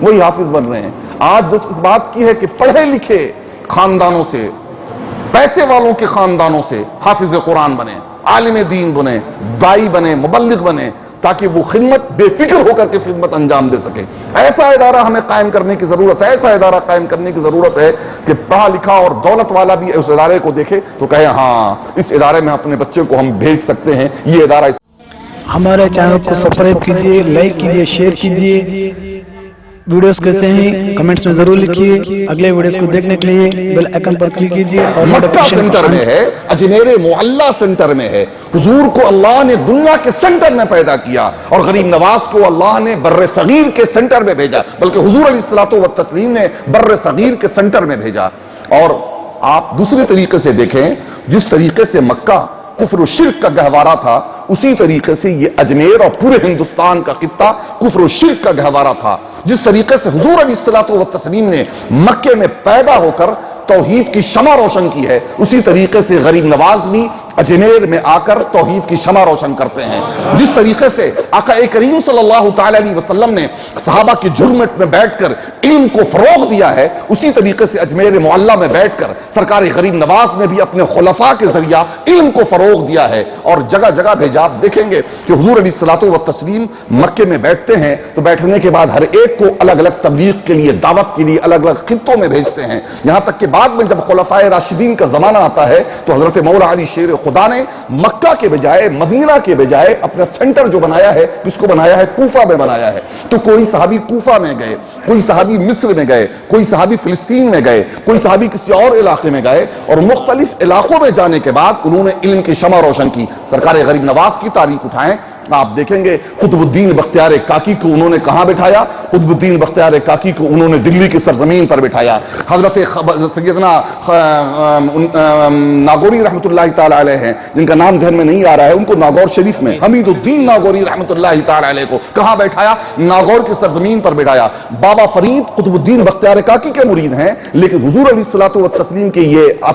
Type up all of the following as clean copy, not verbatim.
وہی حافظ بن رہے ہیں۔ آج جو اس بات کی ہے کہ پڑھے لکھے خاندانوں سے، پیسے والوں کے خاندانوں سے حافظ قرآن بنے، عالم دین بنے، دائی بنے، مبلغ بنے، تاکہ وہ خدمت بے فکر ہو کر کے خدمت انجام دے سکے۔ ایسا ادارہ ہمیں قائم کرنے کی ضرورت ہے، ایسا ادارہ قائم کرنے کی ضرورت ہے کہ پڑھا لکھا اور دولت والا بھی اس ادارے کو دیکھے تو کہے ہاں اس ادارے میں اپنے بچے کو ہم بھیج سکتے ہیں، یہ ادارہ۔ ہمارے چینل کو سبسکرائب کیجئے، لائک کیجئے، شیئر کیجئے، ویڈیوز کیسے ہیں کمنٹس میں ضرور لکھیے۔ اگلے ویڈیوز کو دیکھنے کے لیے بیل آئیکن پر کلک کیجئے اور مکہ سنٹر میں ہے، اجمیر معلیٰ سنٹر میں ہے۔ حضور کو اللہ نے دنیا کے سنٹر میں پیدا کیا اور غریب نواز کو اللہ نے بر صغیر کے سنٹر میں بھیجا، بلکہ حضور علیہ الصلوۃ والتسلیم نے بر صغیر کے سنٹر میں بھیجا۔ اور آپ دوسرے طریقے سے دیکھیں، جس طریقے سے مکہ کفر و شرک کا گہوارہ تھا، اسی طریقے سے یہ اجمیر اور پورے ہندوستان کا خطہ کفر و شرک کا گہوارہ تھا۔ جس طریقے سے حضور علیہ الصلوۃ والتسلیم نے مکے میں پیدا ہو کر توحید کی شمع روشن کی ہے، اسی طریقے سے غریب نواز بھی اجمیر میں آ کر توحید کی شمع روشن کرتے ہیں۔ جس طریقے سے آقا کریم صلی اللہ تعالی علیہ وسلم نے صحابہ کی جھرمٹ میں بیٹھ کر علم کو فروغ دیا ہے، اسی طریقے سے اجمیر معلیٰ میں بیٹھ کر سرکار غریب نواز نے بھی اپنے خلفاء کے ذریعہ علم کو فروغ دیا ہے اور جگہ جگہ بھیجا۔ آپ دیکھیں گے کہ حضور علیہ الصلوۃ والتسلیم مکے میں بیٹھتے ہیں تو بیٹھنے کے بعد ہر ایک کو الگ الگ تبلیغ کے لیے، دعوت کے لیے الگ الگ خطوں میں بھیجتے ہیں، یہاں تک کہ بعد میں جب خلفاء راشدین کا زمانہ آتا ہے تو حضرت مولا علی شیر خدا نے مکہ کے بجائے، مدینہ کے بجائے اپنا سنٹر جو بنایا ہے، جس کو بنایا ہے کوفہ میں بنایا ہے۔ تو کوئی صحابی کوفہ میں گئے، کوئی صحابی مصر میں گئے، کوئی صحابی فلسطین میں گئے، کوئی صحابی کسی اور علاقے میں گئے، اور مختلف علاقوں میں جانے کے بعد انہوں نے علم کی شمع روشن کی۔ سرکار غریب نواز کی تاریخ اٹھائیں، آپ دیکھیں گے قطب الدین بختیار کاکی کو انہوں نے کہاں بٹھایا؟ قطب الدین بختیار کاکی کو انہوں نے دلی کی سرزمین پر بٹھایا۔ حضرت سیدنا ناگوری رحمۃ اللہ تعالی علیہ ہیں، جن کا نام ذہن میں نہیں آ رہا ہے، ان کو ناگور شریف میں حمید الدین ناگوری رحمۃ اللہ تعالی علیہ کو کہاں بیٹھایا؟ ناگور کی سرزمین پر بٹھایا۔ بابا فرید قطب الدین بختیار کاکی کے مرید ہیں، لیکن حضور علیہ الصلوۃ والتسلیم کے یہ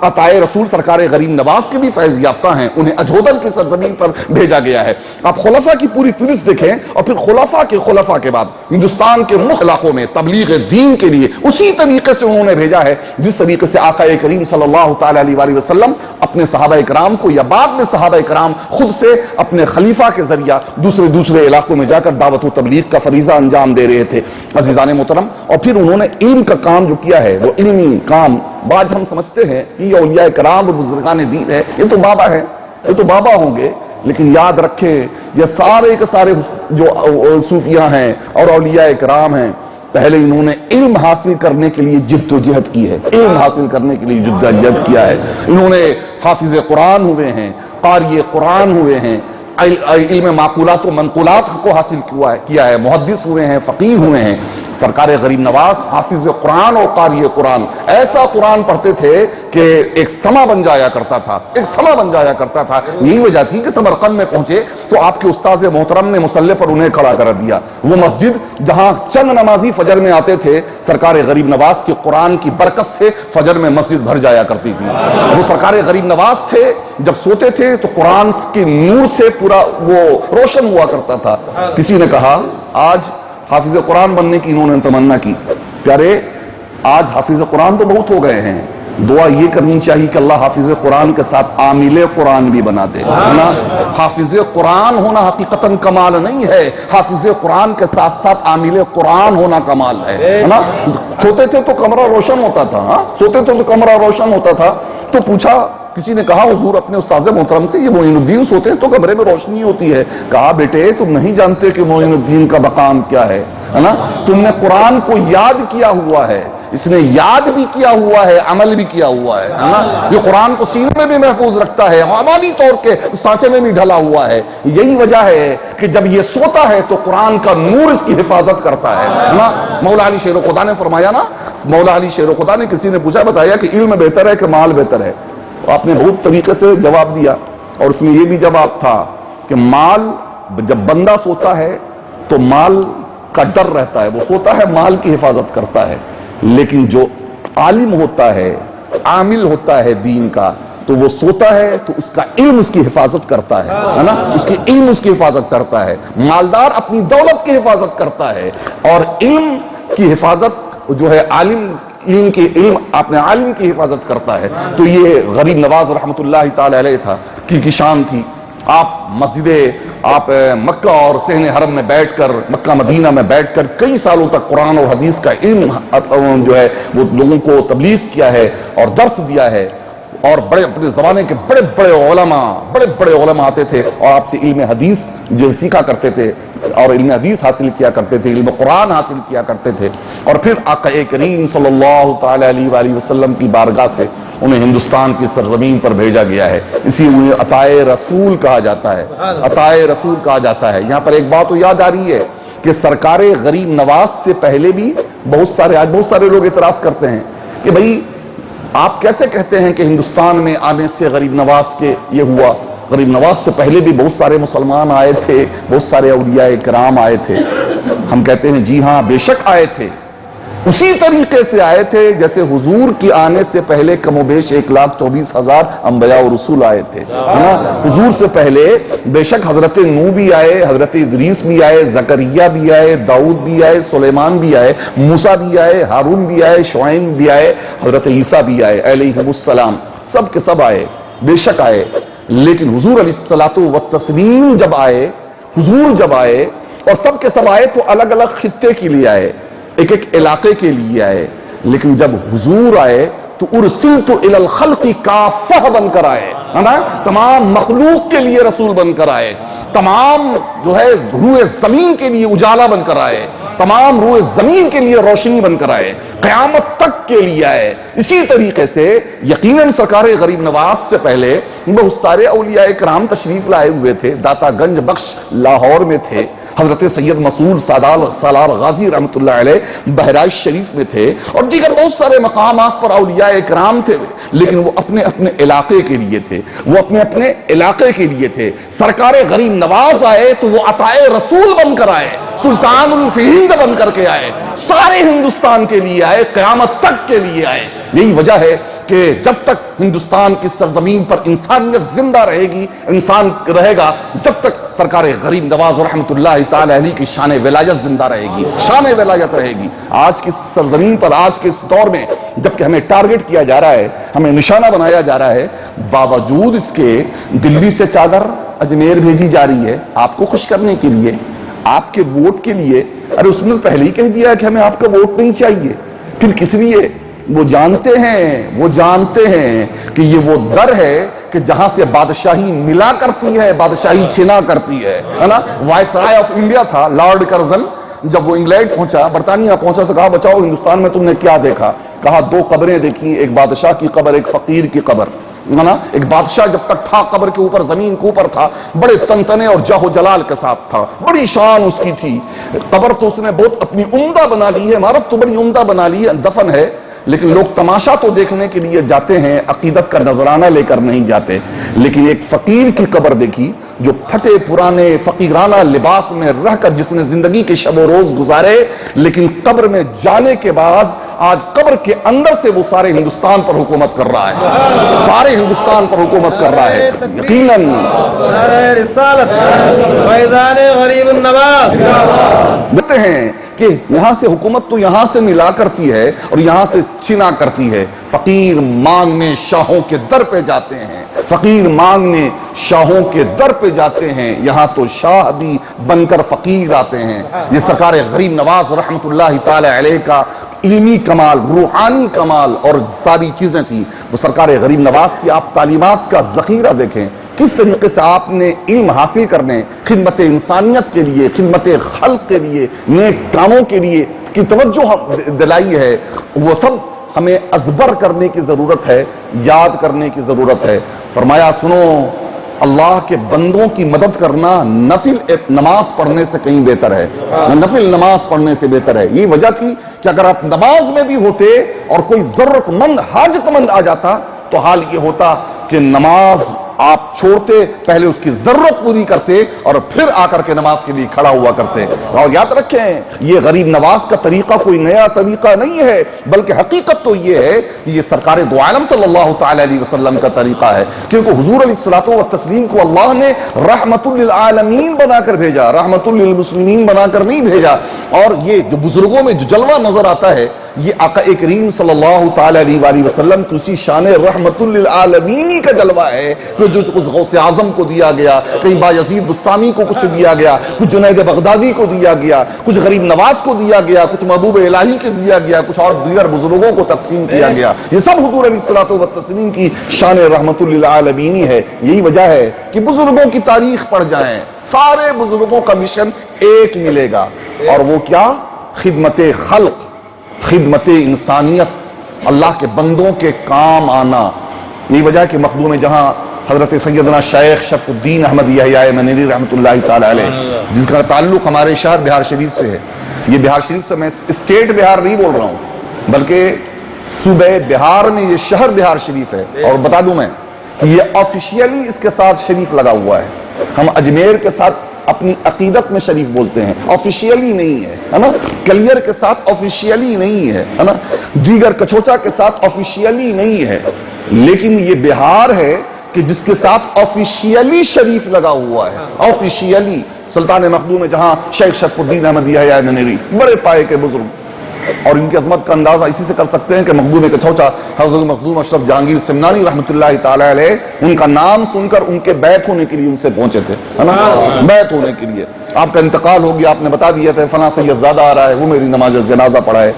عطائے رسول سرکار غریب نواز کے بھی فیض یافتہ ہیں، انہیں اجودل کی سرزمین پر بھیجا گیا ہے۔ آپ خلفاء کی پوری فہرست دیکھیں اور پھر خلفاء کے بعد ہندوستان کے مختلف علاقوں میں تبلیغ دین کے لیے اسی طریقے سے انہوں نے بھیجا ہے، جس طریقے سے آقا کریم صلی اللہ تعالی علیہ وسلم اپنے صحابہ اکرام کو، یا بعد میں صحابہ اکرام خود سے اپنے خلیفہ کے ذریعہ دوسرے علاقوں میں جا کر دعوت و تبلیغ کا فریضہ انجام دے رہے تھے۔ عزیزان محترم، اور پھر انہوں نے علم کا کام جو کیا ہے، وہ علمی کام آج ہم سمجھتے ہیں کہ یہ اولیاء کرام اور بزرگان دین ہے، یہ تو بابا ہے، یہ تو بابا ہوں گے، لیکن یاد رکھیں یہ سارے کے سارے جو صوفیاء ہیں اور اولیاء کرام ہیں، پہلے انہوں نے علم حاصل کرنے کے لیے جد و جہد کی ہے، علم حاصل کرنے کے لیے جد و جہد کیا ہے۔ انہوں نے حافظ قرآن ہوئے ہیں، قاری قرآن ہوئے ہیں، علم معقولات و منقولات کو حاصل کیا ہے، محدث ہوئے ہیں، فقیہ ہوئے ہیں۔ سرکار غریب نواز حافظ قرآن اور قاری قرآن، ایسا قرآن پڑھتے تھے کہ ایک سما بن جایا کرتا تھا، ایک سما بن جایا کرتا تھا۔ یہی وجہ تھی کہ سمرقند میں پہنچے تو آپ کے استاذ محترم نے مصلی پر انہیں کھڑا کر دیا۔ وہ مسجد جہاں چند نمازی فجر میں آتے تھے، سرکار غریب نواز کے قرآن کی برکت سے فجر میں مسجد بھر جایا کرتی تھی۔ وہ سرکار غریب نواز تھے، جب سوتے تھے تو قرآن کے نور سے پورا وہ روشن ہوا کرتا تھا۔ کسی نے کہا آج حافظ قرآن بننے کی انہوں نے تمنا کی، پیارے آج حافظ قرآن تو بہت ہو گئے ہیں، دعا یہ کرنی چاہیے کہ اللہ حافظ قرآن کے ساتھ عامل قرآن بھی بنا دے، ہے نا۔ حافظ قرآن ہونا حقیقتاً کمال نہیں ہے، حافظ قرآن کے ساتھ ساتھ عامل قرآن ہونا کمال ہے نا۔ سوتے تھے تو کمرہ روشن ہوتا تھا، سوتے تھے تو کمرہ روشن ہوتا تھا، تو پوچھا کسی نے کہا حضور اپنے استاذ محترم سے، یہ معین الدین سوتے ہیں تو کمرے میں روشنی ہوتی ہے۔ کہا بیٹے تم نہیں جانتے کہ معین الدین کا مقام کیا ہے نا، تم نے قرآن کو یاد کیا ہوا ہے، اس نے یاد بھی کیا ہوا ہے، عمل بھی کیا ہوا ہے نا۔ یہ قرآن کو سینے میں بھی محفوظ رکھتا ہے، عملی طور کے سانچے میں بھی ڈھلا ہوا ہے۔ یہی وجہ ہے کہ جب یہ سوتا ہے تو قرآن کا نور اس کی حفاظت کرتا ہے نا۔ مولا علی شیر خدا نے فرمایا نا، مولا علی شیر خدا نے، کسی نے پوچھا بتایا کہ علم بہتر ہے کہ مال بہتر ہے؟ آپ نے بہت طریقے سے جواب دیا، اور اس میں یہ بھی جواب تھا کہ مال، جب بندہ سوتا ہے تو مال کا ڈر رہتا ہے، وہ سوتا ہے مال کی حفاظت کرتا ہے، لیکن جو عالم ہوتا ہے، عامل ہوتا ہے دین کا، تو وہ سوتا ہے تو اس کا علم اس کی حفاظت کرتا ہے نا، اس کی علم اس کی حفاظت کرتا ہے. مالدار اپنی دولت کی حفاظت کرتا ہے، اور علم کی حفاظت جو ہے علم اپنے عالم کی حفاظت کرتا ہے. تو یہ غریب نواز رحمت اللہ تعالی علیہ تھا کی شان تھی. آپ مکہ اور صحن حرم میں بیٹھ کر، مکہ مدینہ میں بیٹھ کر کئی سالوں تک قرآن اور حدیث کا علم جو ہے وہ لوگوں کو تبلیغ کیا ہے اور درس دیا ہے. اور اپنے زمانے کے بڑے بڑے علماء آتے تھے اور آپ سے علم حدیث جو سیکھا کرتے تھے اور علم حدیث حاصل کیا کرتے تھے، علم قرآن حاصل کیا کرتے تھے. اور پھر آقا کریم صلی اللہ تعالی علیہ وآلہ وسلم کی بارگاہ سے انہیں ہندوستان کی سرزمین پر بھیجا گیا ہے. اسی انہیں عطائے رسول کہا جاتا ہے، عطائے رسول کہا جاتا ہے. یہاں پر ایک بات تو یاد آ رہی ہے کہ سرکار غریب نواز سے پہلے بھی بہت سارے لوگ اعتراض کرتے ہیں کہ بھئی آپ کیسے کہتے ہیں کہ ہندوستان میں آنے سے غریب نواز کے یہ ہوا؟ غریب نواز سے پہلے بھی بہت سارے مسلمان آئے تھے، بہت سارے اولیاء کرام آئے تھے. ہم کہتے ہیں جی ہاں بے شک آئے تھے، اسی طریقے سے آئے تھے جیسے حضور کی آنے سے پہلے کم و بیش 1,24,000 انبیاء و رسول آئے تھے. حضور سے پہلے بے شک حضرت نوح بھی آئے، حضرت ادریس بھی آئے، زکریا بھی آئے، داؤد بھی آئے، سلیمان بھی آئے، موسیٰ بھی آئے، ہارون بھی آئے، شعیب بھی آئے، حضرت عیسیٰ بھی آئے علیہ السلام. سب کے سب آئے، بے شک آئے. لیکن حضور علیہ الصلوۃ والتسلیم حضور جب آئے اور سب کے سب آئے تو الگ الگ خطے کے لیے آئے، ایک علاقے کے لیے آئے. لیکن جب حضور آئے تو ارسلت الی الخلق کافہ بن کر آئے، ہے نا، تمام مخلوق کے لیے رسول بن کر آئے، تمام جو ہے روئے زمین کے لیے اجالا بن کر آئے، تمام روئے زمین کے لیے روشنی بن کر آئے، قیامت تک کے لیے آئے. اسی طریقے سے یقیناً سرکار غریب نواز سے پہلے بہت سارے اولیاء کرام تشریف لائے ہوئے تھے. داتا گنج بخش لاہور میں تھے، حضرت سید مسعود سالار غازی رحمت اللہ علیہ بہرائچ شریف میں تھے، اور دیگر بہت سارے مقامات پر اولیاء کرام تھے. لیکن وہ اپنے علاقے کے لیے تھے، وہ اپنے علاقے کے لیے تھے. سرکار غریب نواز آئے تو وہ عطائے رسول بن کر آئے، سلطان الفہند بن کر کے آئے، سارے ہندوستان کے لیے آئے، قیامت تک کے لیے آئے. یہی وجہ ہے کہ جب تک ہندوستان کی سرزمین پر انسانیت زندہ رہے گی، انسان رہے گا، جب تک سرکار غریب نواز رحمت اللہ تعالی علیہ کی شان ولایت زندہ رہے گی، شان ولایت رہے گی. آج کی سرزمین پر، آج کے اس دور میں جبکہ ہمیں ٹارگٹ کیا جا رہا ہے، ہمیں نشانہ بنایا جا رہا ہے، باوجود اس کے دلی سے چادر اجمیر بھیجی جا رہی ہے آپ کو خوش کرنے کے لیے، آپ کے ووٹ کے لیے. ارے اس نے پہلے ہی کہہ دیا کہ ہمیں آپ کا ووٹ نہیں چاہیے. پھر کس لیے؟ وہ جانتے ہیں کہ یہ وہ در ہے کہ جہاں سے بادشاہی ملا کرتی ہے، بادشاہی چھنا کرتی ہے نا. وائس رائے آف انڈیا تھا لارڈ کرزن، جب وہ انگلینڈ پہنچا، برطانیہ پہنچا تو کہا بچاؤ ہندوستان میں تم نے کیا دیکھا؟ کہا 2 قبریں دیکھی، ایک بادشاہ کی قبر، ایک فقیر کی قبر. ایک بادشاہ جب تک تھا قبر کے اوپر، زمین کے اوپر تھا، بڑے تنتنے اور جاہ و جلال کے ساتھ تھا، بڑی شان اس کی تھی. قبر تو اس نے بہت اپنی عمدہ بنا لی ہے، عمارت تو بڑی عمدہ بنا لی ہے، دفن ہے. لیکن لوگ تماشا تو دیکھنے کے لیے جاتے ہیں، عقیدت کا نذرانہ لے کر نہیں جاتے. لیکن ایک فقیر کی قبر دیکھی جو پھٹے پرانے فقیرانہ لباس میں رہ کر جس نے زندگی کے شب و روز گزارے، لیکن قبر میں جانے کے بعد آج قبر کے اندر سے وہ سارے ہندوستان پر حکومت کر رہا ہے، سارے ہندوستان پر حکومت کر رہا ہے. یقیناً بتتے ہیں کہ یہاں سے حکومت تو یہاں سے ملا کرتی ہے اور یہاں سے چھنا کرتی ہے. فقیر مانگنے شاہوں کے در پہ جاتے ہیں، فقیر مانگنے شاہوں کے در پہ جاتے ہیں، یہاں تو شاہ بھی بن کر فقیر آتے ہیں. یہ سرکار غریب نواز رحمت اللہ تعالی علیہ کا علمی کمال، روحانی کمال اور ساری چیزیں تھی. وہ سرکار غریب نواز کی آپ تعلیمات کا ذخیرہ دیکھیں، کس طریقے سے آپ نے علم حاصل کرنے، خدمت انسانیت کے لیے، خدمت خلق کے لیے، نیک کاموں کے لیے کی توجہ دلائی ہے. وہ سب ہمیں ازبر کرنے کی ضرورت ہے، یاد کرنے کی ضرورت ہے. فرمایا سنو، اللہ کے بندوں کی مدد کرنا نفل نماز پڑھنے سے کہیں بہتر ہے، نفل نماز پڑھنے سے بہتر ہے. یہ وجہ تھی کہ اگر آپ نماز میں بھی ہوتے اور کوئی ضرورت مند حاجت مند آ جاتا تو حال یہ ہوتا کہ نماز آپ چھوڑتے, پہلے اس کی ضرورت پوری کرتے اور پھر آ کر کے نماز کے لیے کھڑا ہوا کرتے. اور یاد رکھیں, یہ غریب نواز کا طریقہ کوئی نیا طریقہ نہیں ہے, بلکہ حقیقت تو یہ ہے کہ یہ سرکار دو عالم صلی اللہ تعالی علیہ وسلم کا طریقہ ہے, کیونکہ حضور علیہ الصلوۃ والتسلیم کو اللہ نے رحمت للعالمین بنا کر بھیجا, رحمت للمسلمین بنا کر نہیں بھیجا. اور یہ جو بزرگوں میں جو جلوہ نظر آتا ہے, یہ آقا کریم صلی اللہ تعالی علیہ وآلہ وسلم کی اسی شان رحمت للعالمین کا جلوہ ہے کہ جو کچھ غوث اعظم کو دیا گیا, کہیں بایزید بستامی کو کچھ دیا گیا, کچھ جنید بغدادی کو دیا گیا, کچھ غریب نواز کو دیا گیا, کچھ محبوب الہی کو دیا گیا, کچھ اور دیگر بزرگوں کو تقسیم کیا گیا. یہ سب حضور علیہ الصلوۃ والتسلیم کی شان رحمت للعالمین ہے. یہی وجہ ہے کہ بزرگوں کی تاریخ پڑھ جائیں, سارے بزرگوں کا مشن ایک ملے گا, اور وہ کیا؟ خدمت خلق, خدمت انسانیت, اللہ کے بندوں کے کام آنا. یہی وجہ ہے کہ مخدوم جہاں حضرت سیدنا شیخ شرف الدین احمد یحییٰ منیری رحمۃ اللہ تعالی علیہ, جس کا تعلق ہمارے شہر بہار شریف سے ہے. یہ بہار شریف سے میں اسٹیٹ بہار نہیں بول رہا ہوں, بلکہ صوبہ بہار میں یہ شہر بہار شریف ہے. اور بتا دوں میں کہ یہ آفیشیلی اس کے ساتھ شریف لگا ہوا ہے. ہم اجمیر کے ساتھ اپنی عقیدت میں شریف بولتے ہیں, آفیشیلی نہیں ہے نا. کلیر کے ساتھ آفیشیلی نہیں ہے نا, دیگر کچھوچا کے ساتھ آفیشیلی نہیں ہے, لیکن یہ بہار ہے کہ جس کے ساتھ آفیشیلی شریف لگا ہوا ہے. آفیشیلی سلطان مخدوم جہاں شیخ شرف الدین احمد یحییٰ منیری, بڑے پائے کے بزرگ, اور ان کی عظمت کا اندازہ اسی سے کر سکتے ہیں کہ مخدوم کچھوچا حضرت مخدوم اشرف جہانگیر سمنانی رحمۃ اللہ تعالی علیہ, ان کا نام سن کر ان کے بیعت ہونے کے لیے ان سے پہنچے تھے, بیعت ہونے کے لیے. آپ کا انتقال ہو گیا, آپ نے بتا دیا تھا فلاں سید زادہ آ رہا ہے, وہ میری نماز جنازہ پڑھائے.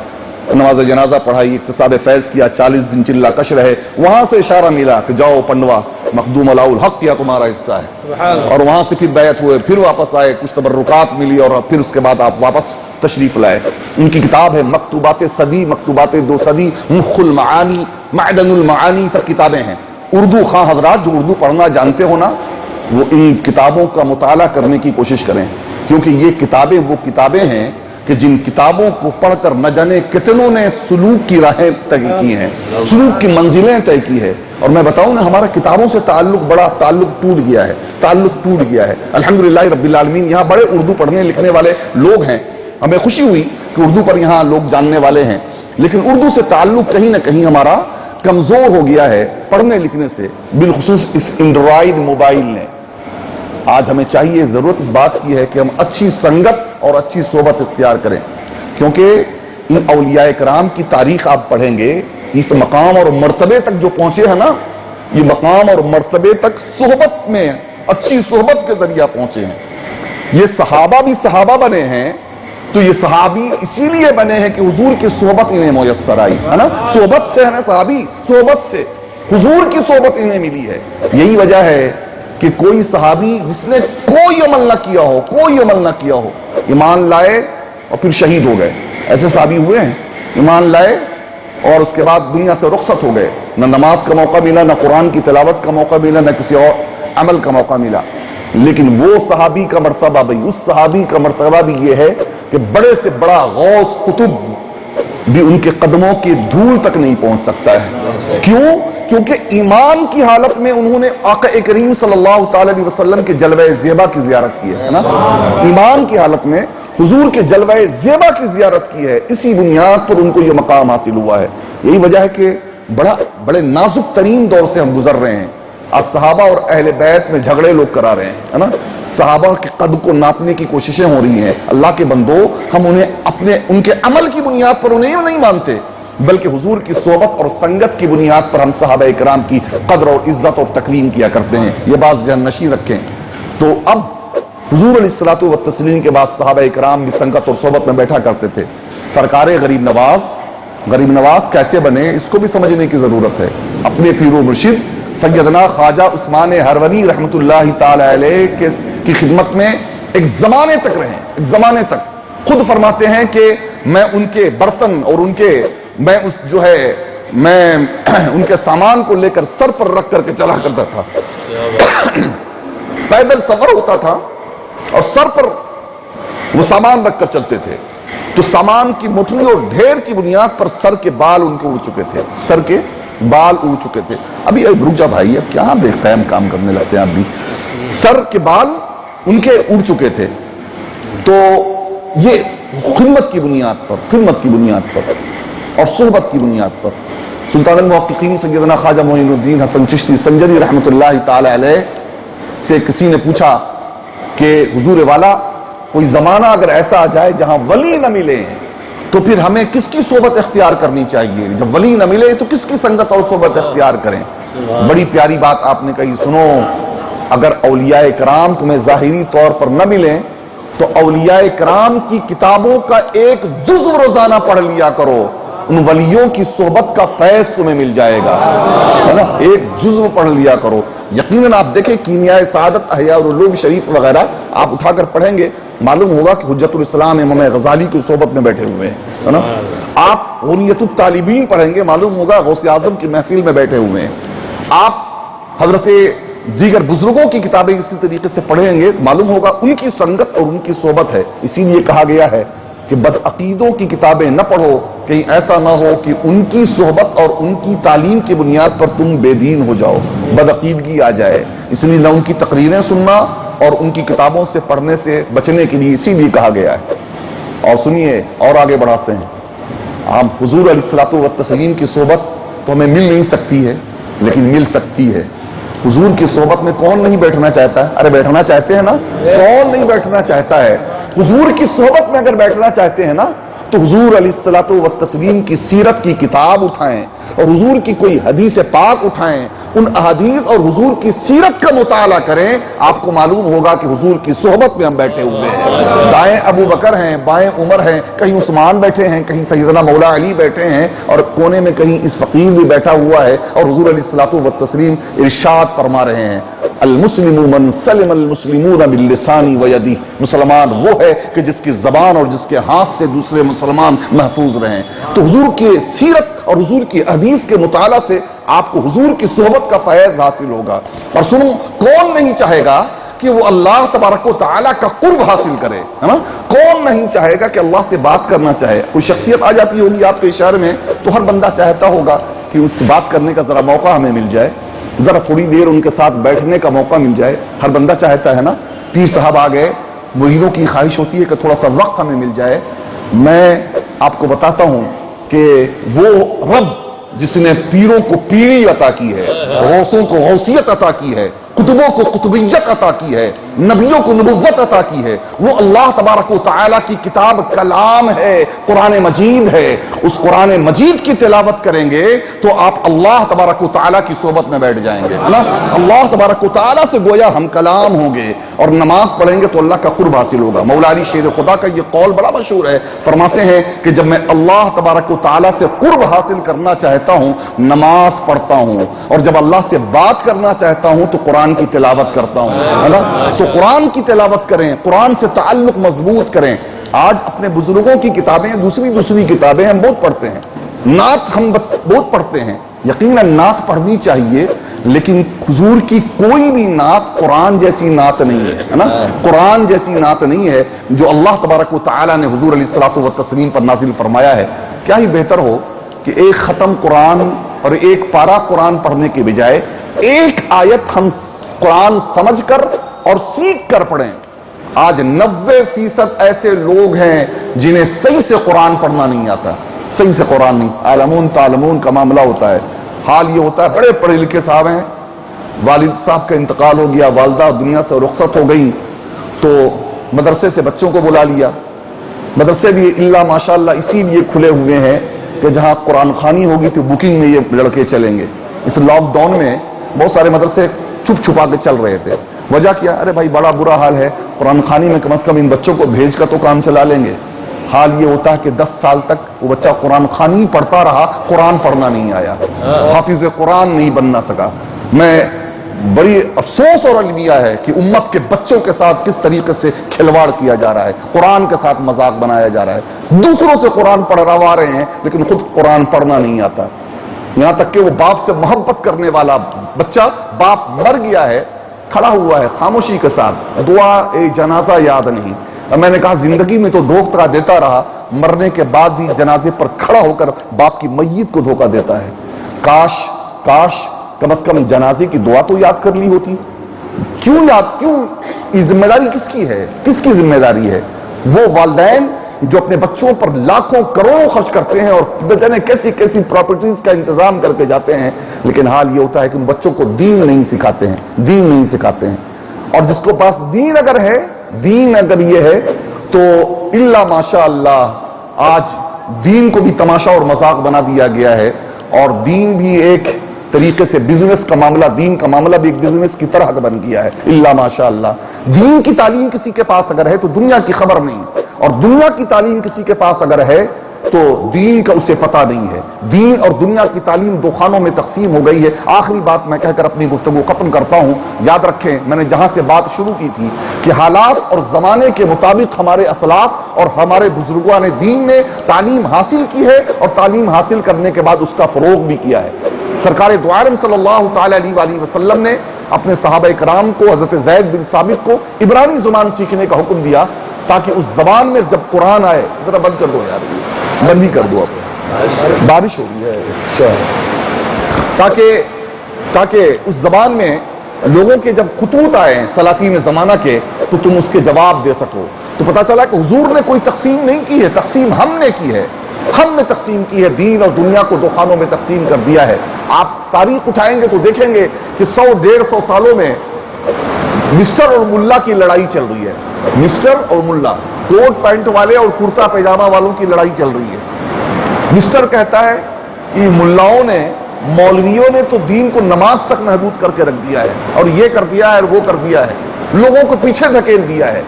نماز جنازہ پڑھائی, اکتساب فیض کیا, 40 دن چلہ کش رہے. وہاں سے اشارہ ملا کہ جاؤ پنڈوا, مخدوم علاء الحق کیا تمہارا حصہ ہے. اور وہاں سے پھر بیعت ہوئے, پھر واپس آئے, کچھ تبرکات ملی, اور پھر اس کے بعد آپ واپس تشریف لائے. ان کی کتاب ہے مکتوبات صدی, مکتوبات دو صدی, مخ المعانی, معدن المعانی, سب کتابیں ہیں. اردو خواہ حضرات جو اردو پڑھنا جانتے ہو نا, وہ ان کتابوں کا مطالعہ کرنے کی کوشش کریں, کیونکہ یہ کتابیں وہ کتابیں ہیں کہ جن کتابوں کو پڑھ کر نہ جانے کتنوں نے سلوک کی راہیں طے کی ہیں, سلوک کی منزلیں طے کی ہے. اور میں بتاؤں نا, ہمارا کتابوں سے تعلق ٹوٹ گیا ہے, تعلق ٹوٹ گیا ہے. الحمدللہ رب العالمین, یہاں بڑے اردو پڑھنے لکھنے والے لوگ ہیں, ہمیں خوشی ہوئی کہ اردو پر یہاں لوگ جاننے والے ہیں, لیکن اردو سے تعلق کہیں نہ کہیں ہمارا کمزور ہو گیا ہے پڑھنے لکھنے سے, بالخصوص اس اینڈرائیڈ موبائل نے. آج ہمیں چاہیے, ضرورت اس بات کی ہے کہ ہم اچھی سنگت اور اچھی صحبت اختیار کریں, کیونکہ ان اولیاء کرام کی تاریخ آپ پڑھیں گے, اس مقام اور مرتبے تک جو پہنچے ہیں نا, یہ مقام اور مرتبے تک صحبت میں, اچھی صحبت کے ذریعہ پہنچے ہیں. یہ صحابہ بھی صحابہ بنے ہیں تو یہ صحابی اسی لیے بنے ہیں کہ حضور کی صحبت انہیں میسر آئی ہے نا. صحبت سے ہے نا صحابی, صحبت سے حضور کی صحبت انہیں ملی ہے. یہی وجہ ہے کہ کوئی صحابی جس نے کوئی عمل نہ کیا ہو, کوئی عمل نہ کیا ہو, ایمان لائے اور پھر شہید ہو گئے, ایسے صحابی ہوئے ہیں. ایمان لائے اور اس کے بعد دنیا سے رخصت ہو گئے, نہ نماز کا موقع ملا, نہ قرآن کی تلاوت کا موقع ملا, نہ کسی اور عمل کا موقع ملا. لیکن وہ صحابی کا مرتبہ بھائی, اس صحابی کا مرتبہ بھی یہ ہے کہ بڑے سے بڑا غوث قطب بھی ان کے قدموں کی دھول تک نہیں پہنچ سکتا ہے. کیوں؟ کیونکہ ایمان کی حالت میں انہوں نے آقا کریم صلی اللہ تعالی علیہ وسلم کے جلوہ زیبا کی زیارت کی ہے نا. ایمان کی حالت میں حضور کے جلوہ زیبا کی زیارت کی ہے, اسی بنیاد پر ان کو یہ مقام حاصل ہوا ہے. یہی وجہ ہے کہ بڑے نازک ترین دور سے ہم گزر رہے ہیں. آج صحابہ اور اہل بیت میں جھگڑے لوگ کرا رہے ہیں نا, صحابہ کے قد کو ناپنے کی کوششیں ہو رہی ہیں. اللہ کے بندو, ہم انہیں ان کے عمل کی بنیاد پر انہیں نہیں مانتے, بلکہ حضور کی صحبت اور سنگت کی بنیاد پر ہم صحابہ اکرام کی قدر اور عزت اور تکریم کیا کرتے ہیں. یہ بات ذہن نشین رکھیں. تو اب حضور علیہ الصلوۃ والتسلیم کے بعد صحابہ اکرام بھی سنگت اور صحبت میں بیٹھا کرتے تھے. سرکار غریب نواز کیسے بنے, اس کو بھی سمجھنے کی ضرورت ہے. اپنے پیر و مرشد سیدنا خواجہ عثمان ہرونی رحمۃ اللہ تعالی علیہ کی خدمت میں ایک زمانے تک رہے, ایک زمانے تک. خود فرماتے ہیں کہ میں ان کے برتن اور میں ان کے سامان کو لے کر سر پر رکھ کر کے چلا کرتا تھا. پیدل سفر ہوتا تھا اور سر پر وہ سامان رکھ کر چلتے تھے, تو سامان کی مٹھلی اور ڈھیر کی بنیاد پر سر کے بال ان کے اڑ چکے تھے, سر کے بال اڑ چکے تھے. ابھی رک جا بھائی, اب کیا بے قیم کام کرنے لگتے ہیں آپ بھی. سر کے بال ان کے اڑ چکے تھے. تو یہ خدمت کی بنیاد پر اور صحبت کی بنیاد پر سلطان المحققین سیدنا خواجہ معین الدین حسن چشتی سنجری رحمۃ اللہ تعالی علیہ سے کسی نے پوچھا کہ حضور والا, کوئی زمانہ اگر ایسا آ جائے جہاں ولی نہ ملے تو پھر ہمیں کس کی صحبت اختیار کرنی چاہیے؟ جب ولی نہ ملے تو کس کی سنگت اور صحبت اختیار کریں؟ بڑی پیاری بات آپ نے کہی. سنو, اگر اولیاء کرام تمہیں ظاہری طور پر نہ ملیں تو اولیاء کرام کی کتابوں کا ایک جزو روزانہ پڑھ لیا کرو, ان ولیوں کی صحبت کا فیض تمہیں مل جائے گا, ہے نا. ایک جزو پڑھ لیا کرو. یقیناً آپ دیکھیں کیمیاء سعادت, احیاء العلوم شریف وغیرہ آپ اٹھا کر پڑھیں گے, معلوم ہوگا کہ حجت الاسلام امام غزالی کی صحبت میں بیٹھے ہوئے ہیں, ہے نا. آپ غنیت الطالبین پڑھیں گے, معلوم ہوگا غوث اعظم کی محفل میں بیٹھے ہوئے ہیں. آپ حضرت دیگر بزرگوں کی کتابیں اسی طریقے سے پڑھیں گے, معلوم ہوگا ان کی سنگت اور ان کی صحبت ہے. اسی لیے کہا گیا ہے کہ بدعقیدوں کی کتابیں نہ پڑھو, کہیں ایسا نہ ہو کہ ان کی صحبت اور ان کی تعلیم کی بنیاد پر تم بے دین ہو جاؤ, بدعقیدگی آ جائے. اس لیے نہ ان کی تقریریں سننا اور ان کی کتابوں سے پڑھنے سے بچنے کے لیے اسی لیے کہا گیا ہے. اور سنیے, اور آگے بڑھاتے ہیں. آپ حضور علیہ الصلوۃ والتسلیم کی صحبت تو ہمیں مل نہیں سکتی ہے, لیکن مل سکتی ہے. حضور کی صحبت میں کون نہیں بیٹھنا چاہتا ہے؟ ارے بیٹھنا چاہتے ہیں نا, کون نہیں بیٹھنا چاہتا ہے؟ حضور کی صحبت میں اگر بیٹھنا چاہتے ہیں نا تو حضور علیہ الصلوۃ والتسلیم کی سیرت کی کتاب اٹھائیں اور حضور کی کوئی حدیث پاک اٹھائیں, ان احادیث اور حضور کی سیرت کا مطالعہ کریں. آپ کو معلوم ہوگا کہ حضور کی صحبت میں ہم بیٹھے ہوئے ہیں. دائیں ابو بکر ہیں, بائیں عمر ہیں, کہیں عثمان بیٹھے ہیں, کہیں سیدنا مولا علی بیٹھے ہیں, اور کونے میں کہیں اس فقیر بھی بیٹھا ہوا ہے. اور حضور علیہ الصلوۃ والتسلیم ارشاد فرما رہے ہیں, المسلم من سلم المسلمون باللسان ویدہ, مسلمان وہ ہے کہ جس کی زبان اور جس کے ہاتھ سے دوسرے مسلمان محفوظ رہیں. تو حضور کی سیرت اور حضور کی حدیث کے مطالعہ سے آپ کو حضور کی صحبت کا فیض حاصل ہوگا. اور سنو, کون نہیں چاہے گا کہ وہ اللہ تبارک و تعالیٰ کا قرب حاصل کرے, ہے نا. کون نہیں چاہے گا کہ اللہ سے بات کرنا چاہے؟ کوئی شخصیت آ جاتی ہوگی آپ کے شہر میں تو ہر بندہ چاہتا ہوگا کہ اس سے بات کرنے کا ذرا موقع ہمیں مل جائے, ذرا تھوڑی دیر ان کے ساتھ بیٹھنے کا موقع مل جائے. ہر بندہ چاہتا ہے نا. پیر صاحب آ گئے, مریدوں کی خواہش ہوتی ہے کہ تھوڑا سا وقت ہمیں مل جائے. میں آپ کو بتاتا ہوں کہ وہ رب جس نے پیروں کو پیری عطا کی ہے, غوثوں کو غوثیت عطا کی ہے, کتبوں کو قطبیت عطا کی ہے, نبیوں کو نبوت عطا کی ہے, وہ اللہ تبارک و تعالیٰ کی کتاب کلام ہے, قرآن مجید ہے. اس قرآن مجید کی تلاوت کریں گے تو آپ اللہ تبارک و تعالیٰ کی صحبت میں بیٹھ جائیں گے, ہے نا. اللہ تبارک و تعالیٰ سے گویا ہم کلام ہوں گے, اور نماز پڑھیں گے تو اللہ کا قرب حاصل ہوگا. مولا علی شیر خدا کا یہ قول بڑا مشہور ہے, فرماتے ہیں کہ جب میں اللہ تبارک و تعالیٰ سے قرب حاصل کرنا چاہتا ہوں نماز پڑھتا ہوں, اور جب اللہ سے بات کرنا چاہتا ہوں تو قرآن کی تلاوت کرتا ہوں, ہے نا. تو قرآن کی تلاوت کریں, قرآن سے تعلق مضبوط کریں. آج اپنے بزرگوں کی کتابیں, دوسری کتابیں ہم بہت پڑھتے ہیں, نعت ہم بہت پڑھتے ہیں. یقیناً نعت پڑھنی چاہیے, لیکن حضور کی کوئی بھی نعت قرآن جیسی نعت نہیں ہے نا. قرآن جیسی نعت نہیں ہے جو اللہ تبارک و تعالیٰ نے حضور علیہ الصلوۃ والتسلیم پر نازل فرمایا ہے. کیا ہی بہتر ہو کہ ایک ختم قرآن اور ایک پارہ قرآن پڑھنے کے بجائے ایک آیت ہم قرآن سمجھ کر اور سیکھ کر پڑھیں. آج 90% ایسے لوگ ہیں جنہیں صحیح سے قرآن پڑھنا نہیں آتا, صحیح سے قرآن نہیں. عالمون تعلمون کا معاملہ ہوتا ہے. حال یہ ہوتا ہے, بڑے پڑھے لکھے صاحب ہیں, والد صاحب کا انتقال ہو گیا, والدہ دنیا سے رخصت ہو گئی, تو مدرسے سے بچوں کو بلا لیا. مدرسے بھی اللہ ماشاءاللہ اسی لیے کھلے ہوئے ہیں کہ جہاں قرآن خوانی ہوگی تو بکنگ میں یہ لڑکے چلیں گے. اس لاک ڈاؤن میں بہت سارے مدرسے چھپ چھپا کے چل رہے تھے. وجہ کیا؟ ارے بھائی بڑا برا حال ہے, قرآن خوانی میں کم از کم ان بچوں کو بھیج کر تو کام چلا لیں گے. حال یہ ہوتا ہے کہ 10 سال تک وہ بچہ قرآن خوانی پڑھتا رہا, قرآن پڑھنا نہیں آیا, حافظ قرآن نہیں بننا سکا. میں بڑی افسوس اور المیہ ہے کہ امت کے بچوں کے ساتھ کس طریقے سے کھلواڑ کیا جا رہا ہے, قرآن کے ساتھ مذاق بنایا جا رہا ہے. دوسروں سے قرآن پڑھوا رہے ہیں لیکن خود قرآن پڑھنا نہیں آتا. یہاں تک کہ وہ باپ سے محبت کرنے والا بچہ, باپ مر گیا ہے, کھڑا ہوا ہے خاموشی کے ساتھ, دعا جنازہ یاد نہیں. میں نے کہا زندگی میں تو دھوکہ دیتا رہا, مرنے کے بعد بھی جنازے پر کھڑا ہو کر باپ کی میت کو دھوکہ دیتا ہے. کاش کاش کم از کم جنازے کی دعا تو یاد کر لی ہوتی. کیوں یہ ذمہ داری کس کی ہے؟ کس کی ذمہ داری ہے؟ وہ والدین جو اپنے بچوں پر لاکھوں کروڑوں خرچ کرتے ہیں اور نہ جانے کیسی کیسی پراپرٹیز کا انتظام کر کے جاتے ہیں، لیکن حال یہ ہوتا ہے کہ ان بچوں کو دین نہیں سکھاتے ہیں. اور جس کو پاس دین اگر یہ ہے تو الا ماشاء اللہ آج دین کو بھی تماشا اور مذاق بنا دیا گیا ہے، اور دین بھی ایک طریقے سے بزنس کا معاملہ، دین کا معاملہ بھی ایک بزنس کی طرح بن گیا ہے. الا ماشاء اللہ دین کی تعلیم کسی کے پاس اگر ہے تو دنیا کی خبر نہیں، اور دنیا کی تعلیم کسی کے پاس اگر ہے تو دین کا اسے پتہ نہیں ہے. دین اور دنیا کی تعلیم دو خانوں میں تقسیم ہو گئی ہے. آخری بات میں کہہ کر اپنی گفتگو ختم کرتا ہوں. یاد رکھیں میں نے جہاں سے بات شروع کی تھی کہ حالات اور زمانے کے مطابق ہمارے اسلاف اور ہمارے بزرگان دین نے تعلیم حاصل کی ہے، اور تعلیم حاصل کرنے کے بعد اس کا فروغ بھی کیا ہے. سرکار دو عالم صلی اللہ تعالی علیہ وآلہ وسلم نے اپنے صحابہ کرام کو، حضرت زید بن ثابت کو عبرانی زبان سیکھنے کا حکم دیا تاکہ اس زبان میں جب قرآن آئے، ذرا بند کر دو یار، بند ہی کر دو اب، بارش ہو رہی ہے، تاکہ اس زبان میں لوگوں کے جب خطوط آئے سلاطین زمانہ کے تو تم اس کے جواب دے سکو. تو پتا چلا کہ حضور نے کوئی تقسیم نہیں کی ہے، تقسیم ہم نے کی ہے. ہم نے تقسیم کی ہے، دین اور دنیا کو دو خانوں میں تقسیم کر دیا ہے. آپ تاریخ اٹھائیں گے تو دیکھیں گے کہ 100-150 سالوں میں مسٹر اور ملا کی لڑائی چل رہی ہے. مسٹر اور ملا، کوٹ پینٹ والے اور کرتا پیجامہ والوں کی لڑائی چل رہی ہے. مسٹر کہتا ہے کہ ملاؤں نے، مولویوں نے تو دین کو نماز تک محدود کر کے رکھ دیا ہے، اور یہ کر دیا ہے اور وہ کر دیا ہے، لوگوں کو پیچھے دھکیل دیا ہے.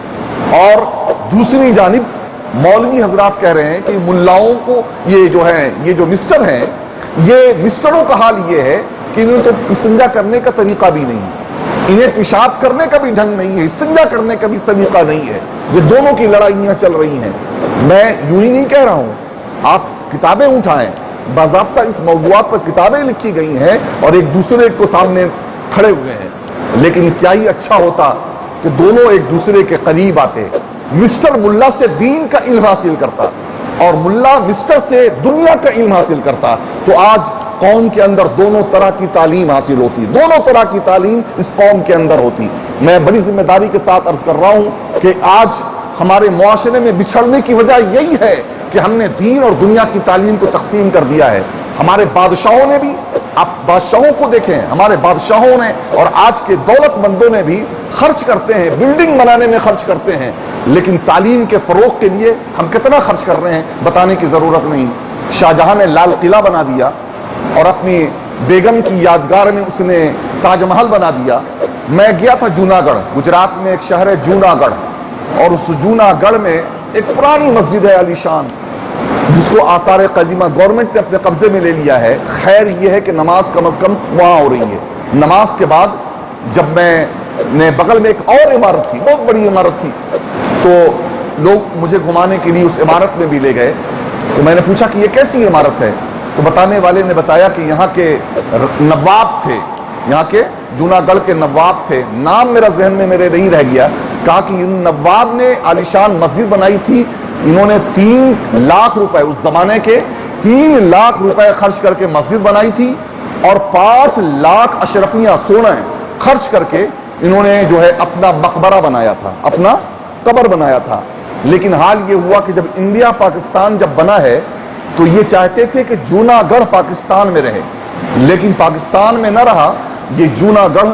اور دوسری جانب مولوی حضرات کہہ رہے ہیں کہ ملاؤں کو یہ جو مسٹر ہیں، یہ مسٹروں کا حال یہ ہے کہ انہیں تو استنجا کرنے کا طریقہ بھی نہیں، انہیں پیشاب کرنے کا بھی ڈھنگ نہیں ہے، استنجا کرنے کا بھی طریقہ نہیں ہے. یہ دونوں کی لڑائیاں چل رہی ہیں. میں یوں ہی نہیں کہہ رہا ہوں، آپ کتابیں اٹھائیں، باضابطہ اس موضوعات پر کتابیں لکھی گئی ہیں اور ایک دوسرے کو سامنے کھڑے ہوئے ہیں. لیکن کیا ہی اچھا ہوتا کہ دونوں ایک دوسرے کے قریب آتے. مسٹر ملا سے دین کا علم حاصل کرتا اور ملا مسٹر سے دنیا کا علم حاصل کرتا تو آج قوم کے اندر دونوں طرح کی تعلیم حاصل ہوتی، دونوں طرح کی تعلیم اس قوم کے اندر ہوتی. میں بڑی ذمہ داری کے ساتھ عرض کر رہا ہوں کہ آج ہمارے معاشرے میں بچھڑنے کی وجہ یہی ہے کہ ہم نے دین اور دنیا کی تعلیم کو تقسیم کر دیا ہے. ہمارے بادشاہوں نے بھی، آپ بادشاہوں کو دیکھیں، ہمارے بادشاہوں نے اور آج کے دولت مندوں نے بھی خرچ کرتے ہیں، بلڈنگ بنانے میں خرچ کرتے ہیں، لیکن تعلیم کے فروغ کے لیے ہم کتنا خرچ کر رہے ہیں بتانے کی ضرورت نہیں. شاہجہاں نے لال قلعہ بنا دیا اور اپنی بیگم کی یادگار میں اس نے تاج محل بنا دیا. میں گیا تھا جوناگڑھ، گجرات میں ایک شہر ہے جوناگڑھ، اور اس جوناگڑھ میں ایک پرانی مسجد ہے عالی شان جس کو آثار قدیمہ گورنمنٹ نے اپنے قبضے میں لے لیا ہے. خیر یہ ہے کہ نماز کم از کم وہاں ہو رہی ہے. نماز کے بعد جب میں نے بغل میں ایک اور عمارت تھی، بہت بڑی عمارت تھی، تو لوگ مجھے گھمانے کے لیے اس عمارت میں بھی لے گئے. تو میں نے پوچھا کہ یہ کیسی عمارت ہے؟ تو بتانے والے نے بتایا کہ یہاں کے نواب تھے، یہاں کے جوناگڑھ کے نواب تھے. نام میرا ذہن میں میرے نہیں رہ گیا. کہا کہ ان نواب نے عالیشان مسجد بنائی تھی. انہوں نے 3 لاکھ روپے، اس زمانے کے 3 لاکھ روپے خرچ کر کے مسجد بنائی تھی، اور 5 لاکھ اشرفیاں سونا خرچ کر کے انہوں نے اپنا مقبرہ بنایا تھا، اپنا قبر بنایا تھا. لیکن حال یہ ہوا کہ جب انڈیا پاکستان جب بنا ہے تو یہ چاہتے تھے کہ جوناگڑھ پاکستان میں رہے، لیکن پاکستان میں نہ رہا، یہ جوناگڑھ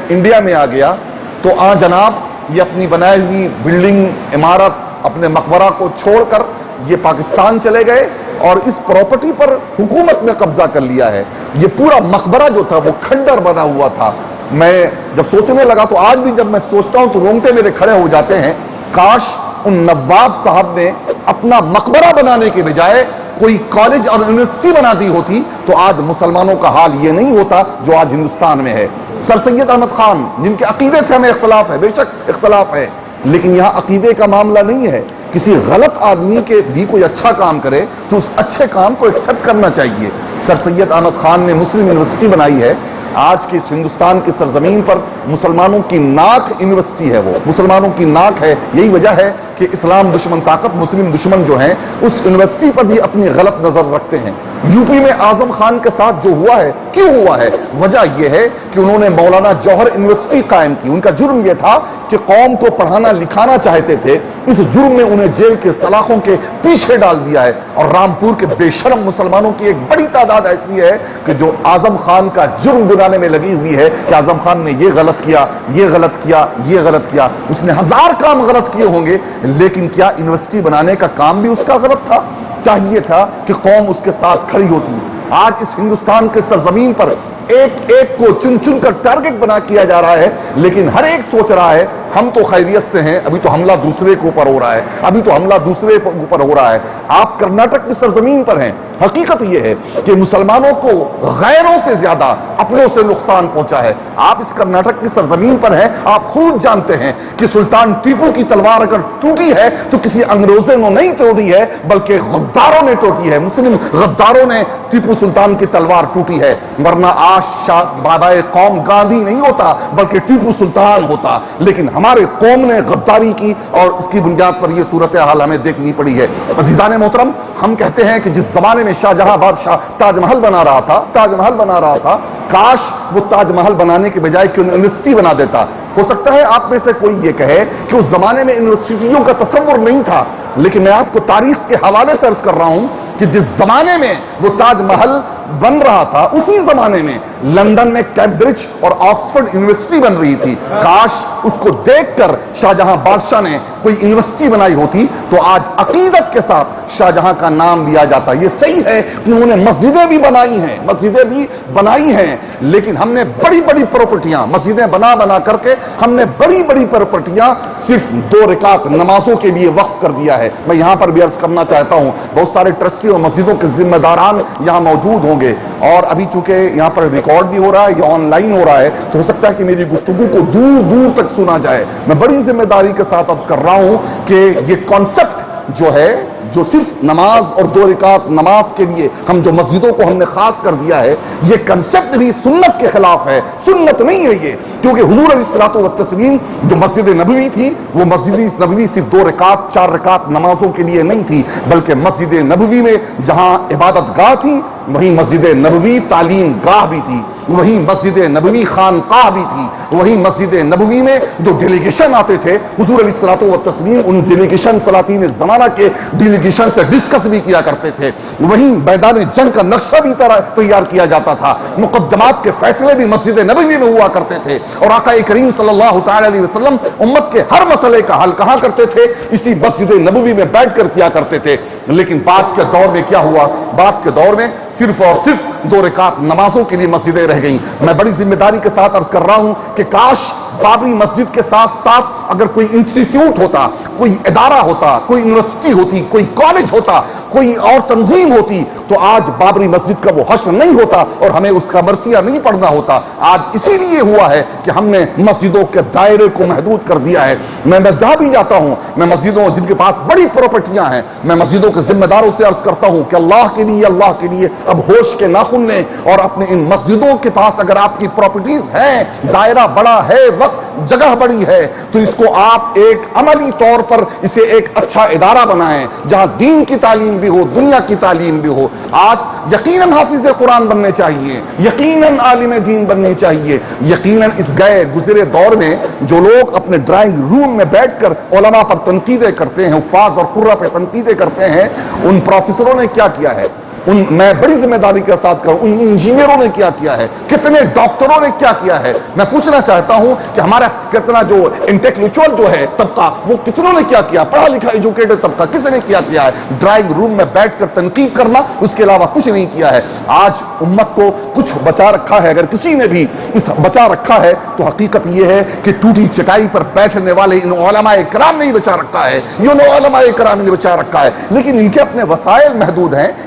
انڈیا میں آ گیا. تو جناب یہ اپنی بنائی ہوئی بلڈنگ، عمارت، اپنے مقبرہ کو چھوڑ کر یہ پاکستان چلے گئے اور اس پراپرٹی پر حکومت نے قبضہ کر لیا ہے. یہ پورا مقبرہ جو تھا وہ کھنڈر بنا ہوا تھا. میں جب سوچنے لگا تو آج بھی جب میں سوچتا ہوں تو رونگٹے میرے کھڑے ہو جاتے ہیں. کاش ان نواب صاحب نے اپنا مقبرہ بنانے کے بجائے کوئی کالج اور یونیورسٹی بنا دی ہوتی تو آج مسلمانوں کا حال یہ نہیں ہوتا جو آج ہندوستان میں ہے. سر سید احمد خان، جن کے عقیدے سے ہمیں اختلاف ہے، بے شک اختلاف ہے، لیکن یہاں عقیدے کا معاملہ نہیں ہے. کسی غلط آدمی کے بھی کوئی اچھا کام کرے تو اس اچھے کام کو ایکسپٹ کرنا چاہیے. سر سید احمد خان نے مسلم یونیورسٹی بنائی ہے. آج کے اس ہندوستان کی سرزمین پر مسلمانوں کی ناک یونیورسٹی ہے، وہ مسلمانوں کی ناک ہے. یہی وجہ ہے کہ اسلام دشمن طاقت مسلم دشمن جو ہیں اس یونیورسٹی پر بھی اپنی غلط نظر رکھتے ہیں۔ یوپی میں اعظم خان کے ساتھ جو ہوا ہے، کیوں ہوا ہے؟ وجہ یہ ہے کہ انہوں نے مولانا جوہر یونیورسٹی قائم کی۔ ان کا جرم یہ تھا کہ قوم کو پڑھانا لکھانا چاہتے تھے، اس جرم میں انہیں جیل کے سلاخوں کے پیچھے ڈال دیا ہے۔ اور رامپور کے بے شرم مسلمانوں کی ایک بڑی تعداد ایسی ہے کہ جو اعظم خان کا جرم گنانے میں لگی ہوئی ہے کہ اعظم خان نے یہ غلط کیا، یہ غلط کیا، یہ غلط کیا۔ اس نے ہزار کام غلط کیے ہوں گے، لیکن کیا یونیورسٹی بنانے کا کام بھی اس کا غلط تھا؟ چاہیے تھا کہ قوم اس کے ساتھ کھڑی ہوتی۔ آج اس ہندوستان کے سرزمین پر ایک ایک کو چن چن کر ٹارگٹ بنا کیا جا رہا ہے، لیکن ہر ایک سوچ رہا ہے ہم تو خیریت سے ہیں، ابھی تو حملہ دوسرے کے اوپر ہو رہا ہے، ابھی تو حملہ دوسرے کے اوپر ہو رہا ہے۔ آپ کرناٹک کی سرزمین پر ہیں، حقیقت یہ ہے کہ مسلمانوں کو غیروں سے زیادہ اپنوں سے نقصان پہنچا ہے۔ آپ اس کرناٹک کی سرزمین پر ہیں، آپ خود جانتے ہیں کہ سلطان ٹیپو کی تلوار اگر ٹوٹی ہے تو کسی انگریزوں نے نہیں توڑی ہے بلکہ غداروں نے ٹوٹی ہے، مسلم غداروں نے ٹیپو سلطان کی تلوار ٹوٹی ہے، ورنہ آج بابائے قوم گاندھی نہیں ہوتا بلکہ ٹیپو سلطان ہوتا۔ لیکن ہمارے قوم نے غداری کی اور اس کی بنیاد پر یہ صورتحال ہمیں دیکھنی پڑی ہے۔ عزیزان محترم، ہم کہتے ہیں کہ جس زمانے میں شاہ جہاں بادشاہ تاج محل بنا رہا تھا، کاش وہ تاج محل بنانے کے بجائے کیوں یونیورسٹی بنا دیتا۔ ہو سکتا ہے آپ میں سے کوئی یہ کہے کہ اس زمانے میں یونیورسٹیوں کا تصور نہیں تھا، لیکن میں آپ کو تاریخ کے حوالے سے عرض کر رہا ہوں کہ جس زمانے میں وہ تاج محل بن رہا تھا اسی زمانے میں لندن میں کیمبرج اور آکسفورڈ یونیورسٹی بن رہی تھی۔ کاش اس کو دیکھ کر شاہ جہاں بادشاہ نے کوئی یونیورسٹی بنائی ہوتی تو آج عقیدت کے ساتھ شاہ جہاں کا نام لیا جاتا۔ یہ صحیح ہے کہ انہوں نے مسجدیں بھی بنائی ہیں، لیکن ہم نے بڑی بڑی پراپرٹیاں مسجدیں بنا کر کے ہم نے بڑی بڑی پراپرٹیاں صرف 2 رکعت نمازوں کے لیے وقف کر دیا ہے۔ میں یہاں پر بھی عرض کرنا چاہتا ہوں، بہت سارے ٹرسٹی اور مسجدوں کے ذمہ داران یہاں موجود ہوں گے، اور ابھی چونکہ یہاں پر ریکارڈ بھی ہو رہا ہے یا آن لائن ہو رہا ہے تو ہو سکتا ہے کہ میری گفتگو کو دور دور تک سنا جائے۔ میں بڑی ذمہ داری کے ساتھ عرض کر رہا ہوں کہ یہ کانسیپٹ جو صرف نماز اور 2 رکعت نماز کے لیے ہم جو مسجدوں کو ہم نے خاص کر دیا ہے، یہ کنسپٹ بھی سنت کے خلاف ہے، سنت نہیں ہے یہ، کیونکہ حضور علیہ الصلوۃ والتسلیم جو مسجد نبوی تھی وہ مسجد نبوی صرف 2 رکعت 4 رکعت نمازوں کے لیے نہیں تھی، بلکہ مسجد نبوی میں جہاں عبادت گاہ تھی وہیں مسجد نبوی تعلیم گاہ بھی تھی، وہیں مسجد نبوی خانقاہ بھی تھی، وہیں مسجد نبوی میں جو ڈیلیگیشن آتے تھے حضور علیہ الصلوۃ والتسلیم ان ڈیلیگیشن سلاطین زمانہ کے ڈیلیگیشن سے ڈسکس بھی کیا کرتے تھے، وہیں میدان جنگ کا نقشہ بھی تیار کیا جاتا تھا، مقدمات کے فیصلے بھی مسجد نبوی میں ہوا کرتے تھے، اور آقا کریم صلی اللہ تعالی علیہ وسلم امت کے ہر مسئلے کا حل کہاں کرتے تھے؟ اسی مسجد نبوی میں بیٹھ کر کیا کرتے تھے۔ لیکن بعد کے دور میں کیا ہوا؟ بعد کے دور میں صرف اور صرف 2 رکعت نمازوں کے لیے مسجدیں رہ گئیں۔ میں بڑی ذمہ داری کے ساتھ عرض کر رہا ہوں کہ کاش بابری مسجد کے ساتھ ساتھ اگر کوئی انسٹیٹیوٹ ہوتا، کوئی ادارہ ہوتا، کوئی یونیورسٹی ہوتی، کوئی کالج ہوتا، کوئی اور تنظیم ہوتی تو آج بابری مسجد کا وہ حشر نہیں ہوتا اور ہمیں اس کا مرثیہ نہیں پڑھنا ہوتا۔ آج اسی لیے ہوا ہے کہ ہم نے مسجدوں کے دائرے کو محدود کر دیا ہے۔ میں جہاں بھی جاتا ہوں، میں مسجدوں جن کے پاس بڑی پراپرٹیاں ہیں، میں مسجدوں کے ذمہ داروں سے عرض کرتا ہوں کہ اللہ کے لیے اب ہوش کے ناخن لیں، اور اپنے ان مسجدوں کے پاس اگر آپ کی پراپرٹیز ہیں، دائرہ بڑا ہے، وقت جگہ بڑی ہے، تو اس کو آپ ایک عملی طور پر اسے ایک اچھا ادارہ بنائیں جہاں دین کی تعلیم بھی ہو، دنیا کی تعلیم بھی ہو۔ آج یقیناً حافظ قرآن بننے چاہیے، یقیناً عالم دین بننے چاہیے، یقیناً اس گئے گزرے دور میں جو لوگ اپنے ڈرائنگ روم میں بیٹھ کر علماء پر تنقیدیں کرتے ہیں، حفاظ اور قرہ پہ تنقیدیں کرتے ہیں، ان پروفیسروں نے کیا کیا ہے؟ میں بڑی ذمہ داری کے ساتھ کروں، ان انجینئروں نے کیا کیا ہے؟ کتنے ڈاکٹروں نے کیا کیا ہے؟ میں پوچھنا چاہتا ہوں کہ ہمارا کتنا جو انٹلیکچوئل جو ہے طبقہ، وہ کتنوں نے کیا کیا؟ پڑھا لکھا ایجوکیٹڈ طبقہ کس نے کیا ہے؟ ڈرائنگ روم میں بیٹھ کر تنقید کرنا، اس کے علاوہ کچھ نہیں کیا ہے۔ آج امت کو کچھ بچا رکھا ہے، اگر کسی نے بھی اس بچا رکھا ہے تو حقیقت یہ ہے کہ ٹوٹی چٹائی پر بیٹھنے والے ان علماء کرام نے بچا رکھا ہے، یہ علماء کرام نے بچا رکھا ہے، لیکن ان کے اپنے وسائل محدود ہیں،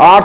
8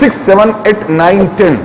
6 7 8 9 10।